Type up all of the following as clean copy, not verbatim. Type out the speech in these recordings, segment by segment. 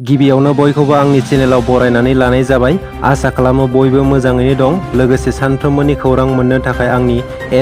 गिबियावनो बयखौबो आंनि चेनेलाव बरायनानै लानाय जाबाय। आसा खालामो बयबो मोजाङैनो दं। लोगोसे सानफ्रोमबोनि खौरां मोननो थाखाय आंनि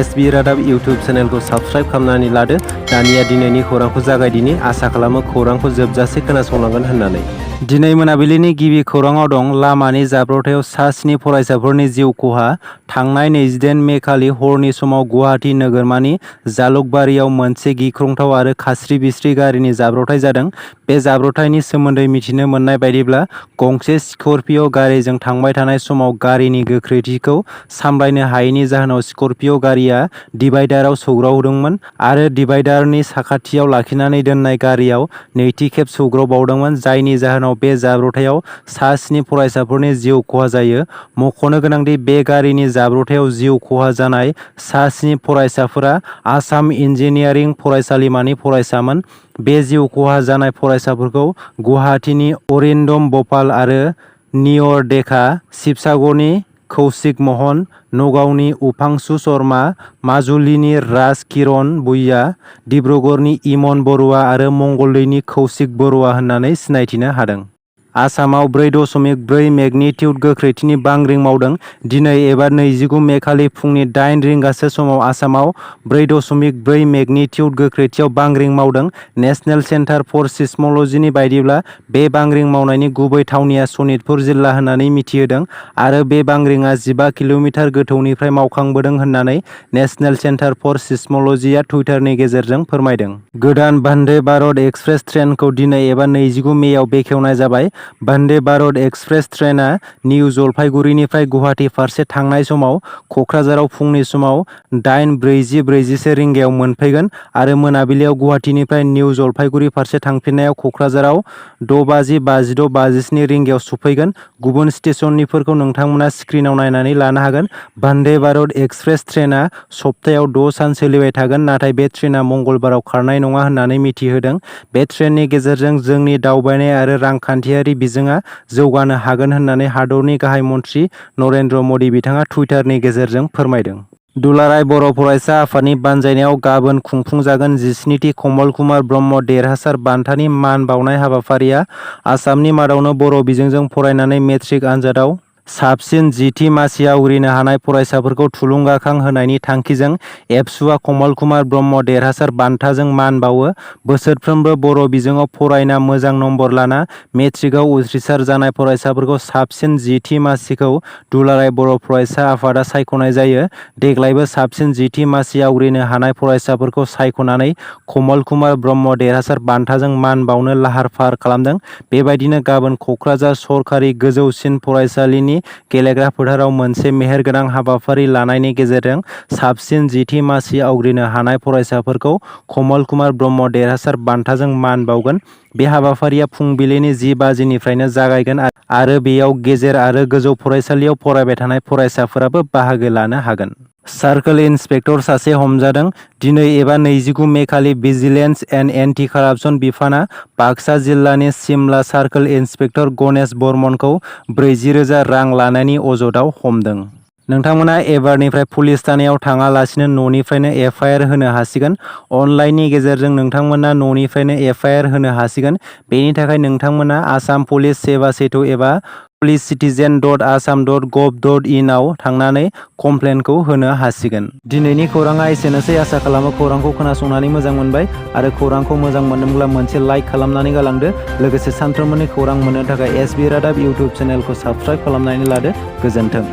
FIR रादाब इउटिउब चेनेलखौ साबस्क्राइब खालामनानै लादो। दानिया दिनैनि खौरांखौ जागायदिनि। आसा खालामो खौरांखौ जोबजासे खोनासंलांगोन होननानै। दिनै मोनाबिलिनि गिबि खौराङाव दं लामानि जाब्रबथायाव सा 7 फरायसाफोरनि जिउ खहा। थांनाय 28 मे खालि हरनि समाव गुवाहाटि नोगोरमानि जालुकबारियाव मोनसे गिख्रंथाव आरो खास्रि-बिस्रि गारिनि जाब्रबथाय जादों। बे जाब्रबथायनि सोमोन्दै मिथिनो मोननाय बायदिब्ला गंसे स्कर्पिय' गारिजों थांबाय थानाय समाव गारिनि गोख्रैथिखौ सामलायनो हायैनि जाहोनाव स्कर्पिय' गारिआ डिभाइडाराव सौग्रावदोंमोन आरो डिभाइडारनि साखाथियाव लाखिनानै दोननाय गारिआव नैथि खेब सौग्रावबावदोंमोन, जायनि जाहोनाव बे जाब्रबथायाव सा 7 फरायसाफोरनि जिउ खहा जायो। मख'नो गोनांदि बे गारिनि जाब्रबथायाव जिउ खहा जानाय सा 7 फरायसाफोरा आसाम इन्जिनियारिं फरायसालिमानि फरायसामोन। बे जिउ खहा जानाय फरायसाफोरखौ गुवाहाटीनि अरिन्दम बपाल आरो नियरडेका, शिबसागरनि कौशिक महन, नगावनि उपांशु शर्मा, माजुलिनि राज किरण भुइया, डिब्रुगड़नि इमन बरुवा आरो मंगलदैनि कौशिक बरुवा होननानै सिनायथिनो हादों। आसामाव 4.4 मेगनिटिउड गोख्रैथिनि बांग्रिं मावदों। दिनै एबा 29 मे खालि फुंनि 8 रिंगासो समाव आसामाव 4.4 मेगनिटिउड गोख्रैथियाव बांग्रिं मावदों। नेशनेल सेन्टार फर सिस्म'लजिनि बायदिब्ला बे बांग्रिं मावनायनि गुबै थावनिया सनितपुर जिल्ला होननानै मिथिहोदों आरो बे बांग्रिंआ 15 किल'मिटार गोथौनिफ्राय मावखांबोदों होननानै नेशनेल सेन्टार फर सिस्म'लजिआ टुइटारनि गेजेरजों फोरमायदों। गोदान वन्दे भारत एक्सप्रेस ट्रेनखौ दिनै एबा 29 मेआव बेखेवनाय जाबाय। वन्दे भारत एक्सप्रेस ट्रेनआ निउ जलपाइगुरिनिफ्राय गुवाहाटी फारसे थांनाय समाव क'क्राझाराव फुंनि समाव 8:40 रिंगायाव मोनफैगोन आरो मोनाबिलियाव गुवाहाटीनिफ्राय निउ जलपाइगुरि फारसे थांफिननायाव क'क्राझाराव 6:56-57 रिंगायाव सफैगोन। गुबुन स्टेशनफोरखौ नोंथांमोना स्क्रिनाव नायनानै लानो हागोन। वन्दे भारत एक्सप्रेस ट्रेनआ सप्तायाव 6 सान सोलिबाय थागोन, नाथाय बे ट्रेनआ मंगलबाराव खारनाय नङा होननानै मिथिहोदों। बे ट्रेननि गेजेरजों जोंनि दावबायनाय आरो रांखान्थियारि बिजोङा जौगानो हागोन होननानै हादरनि गाहाय मन्थ्रि नरेन्द्र मदि बिथाङा टुइटारनि गेजेरजों फोरमायदों। दुलाराय बर' फरायसा आफादनि बानजायनायाव गाबोन खुंफुंजागोन 17थि कमल कुमार ब्रह्म देरहासार बान्थानि मान बावनाय हाबाफारिया आसामनि मादावनो बर' बिजोंजों फरायनानै मेट्रिक आनजादाव साबसिन 10थि मासि आवग्रिनो हानाय फरायसाफोरखौ थुलुंगाखां होनायनि थांखिजों एबसुआ कमल कुमार ब्रह्म देरहासार बान्थाजों मान बावो। बोसोरफ्रोमबो बर' बिजोङाव फरायना मोजां नम्बर लाना मेट्रिकआव उथ्रिसार जानाय फरायसाफोरखौ साबसिन 10थि मासिखौ दुलाराय बर' फरायसा आफादा सायख'नाय जायो। देग्लायबो साबसिन 10थि मासि आवग्रिनो हानाय फरायसाफोरखौ सायख'नानै कमल कुमार ब्रह्म देरहासार बान्थाजों मान बावनो लाहार फाहार खालामदों। बेबायदिनो गाबोन क'क्राझार सरकारि गोजौसिन फरायसालिनि गेलेग्रा फोथाराव मोनसे मेहेरगोनां हाबाफारि लानायनि गेजेरजों साबसिन 10थि मासि आवग्रिनो हानाय फरायसाफोरखौ कमल कुमार ब्रह्म देरहासार बान्थाजों मान बावगोन। बे हाबाफारिया फुंबिलिनि 10 बाजिनिफ्रायनो जागायगोन आरो बेयाव गेजेर आरो गोजौ फरायसालियाव फरायबाय थानाय फरायसाफोराबो बाहागो लानो हागोन। सार्कोल इन्सपेक्टर सासे हमजादों। दिनै एबा 29 मे खालि भिजिलेन्स एन्ड एन्टि कारापसन बिफानआ बाक्सा जिल्लानि सिमला सार्कोल इन्सपेक्टर गणेश बर्मनखौ 40,000 रां लानायनि अजदआव हमदों। नोंथांमोना एबारनिफ्राय पुलिस थानायाव थाङालासिनो न'निफ्रायनो FIR होनो हासिगोन। अनलाइननि गेजेरजों नोंथांमोना न'निफ्रायनो FIR होनो हासिगोन। बेनि थाखाय नोंथांमोना आसाम पुलिस सेवा सेतु एबा police-citizen.assam.gov.in आव थांनानै कमप्लेनखौ होनो हासिगोन। दिनैनि खौराङा एसेनोसै। आसा खालामो खौरांखौ खोनासंनानै मोजां मोनबाय आरो खौरांखौ मोजां मोनदोंब्ला मोनसे लाइक खालामनानै गालांदो। लोगोसे सानफ्रोमबोनि खौरां मोननो थाखाय FIR रादाब इउटिउब चेनेलखौ साबस्क्राइब खालामनानै लादो। गोजोन्थों।